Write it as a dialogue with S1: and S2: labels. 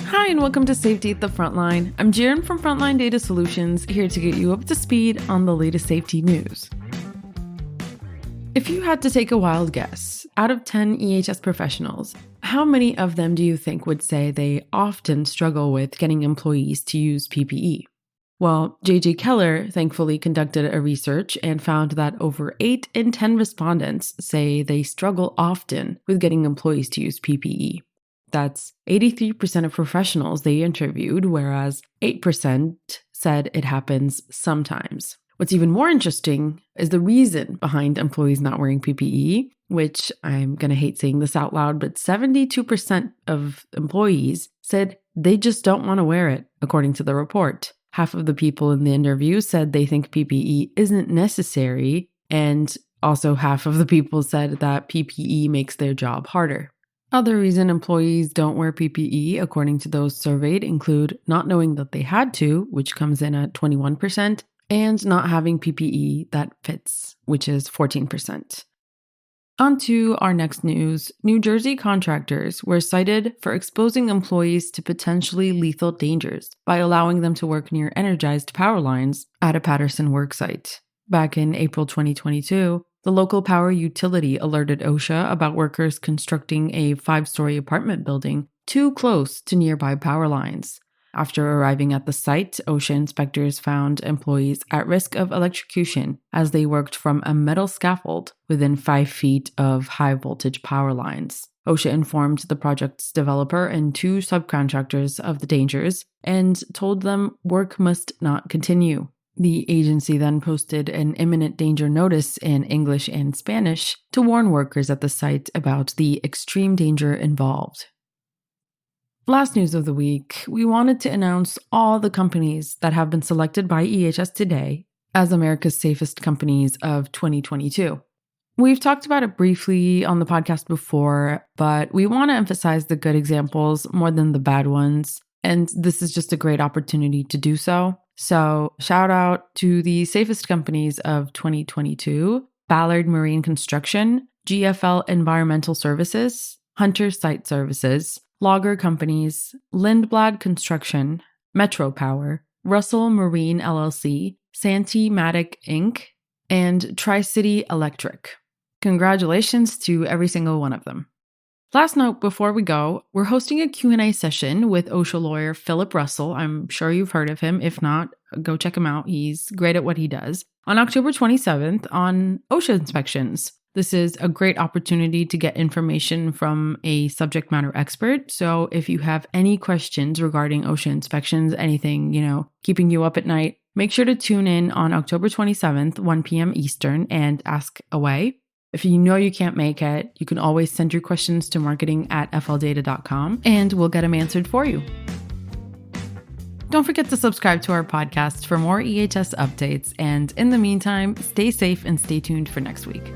S1: Hi, and welcome to Safety at the Frontline. I'm Jiren from Frontline Data Solutions, here to get you up to speed on the latest safety news. If you had to take a wild guess, out of 10 EHS professionals, how many of them do you think would say they often struggle with getting employees to use PPE? Well, J.J. Keller thankfully conducted a research and found that over 8 in 10 respondents say they struggle often with getting employees to use PPE. That's 83% of professionals they interviewed, whereas 8% said it happens sometimes. What's even more interesting is the reason behind employees not wearing PPE, which I'm going to hate saying this out loud, but 72% of employees said they just don't want to wear it, according to the report. Half of the people in the interview said they think PPE isn't necessary, and also half of the people said that PPE makes their job harder. Other reason employees don't wear PPE, according to those surveyed, include not knowing that they had to, which comes in at 21%, and not having PPE that fits, which is 14%. On to our next news. New Jersey contractors were cited for exposing employees to potentially lethal dangers by allowing them to work near energized power lines at a Patterson worksite. Back in April 2022, the local power utility alerted OSHA about workers constructing a 5-story apartment building too close to nearby power lines. After arriving at the site, OSHA inspectors found employees at risk of electrocution as they worked from a metal scaffold within 5 feet of high-voltage power lines. OSHA informed the project's developer and 2 subcontractors of the dangers and told them work must not continue. The agency then posted an imminent danger notice in English and Spanish to warn workers at the site about the extreme danger involved. Last news of the week, we wanted to announce all the companies that have been selected by EHS Today as America's safest companies of 2022. We've talked about it briefly on the podcast before, but we want to emphasize the good examples more than the bad ones, and this is just a great opportunity to do so. So, shout out to the safest companies of 2022, Ballard Marine Construction, GFL Environmental Services, Hunter Site Services, Logger Companies, Lindblad Construction, Metro Power, Russell Marine LLC, Santee Matic Inc., and Tri-City Electric. Congratulations to every single one of them. Last note before we go, we're hosting a Q&A session with OSHA lawyer Philip Russell. I'm sure you've heard of him. If not, go check him out. He's great at what he does. On October 27th on OSHA inspections. This is a great opportunity to get information from a subject matter expert. So if you have any questions regarding OSHA inspections, anything, keeping you up at night, make sure to tune in on October 27th, 1 p.m. Eastern, and ask away. If you know you can't make it, you can always send your questions to marketing@fldata.com and we'll get them answered for you. Don't forget to subscribe to our podcast for more EHS updates. And in the meantime, stay safe and stay tuned for next week.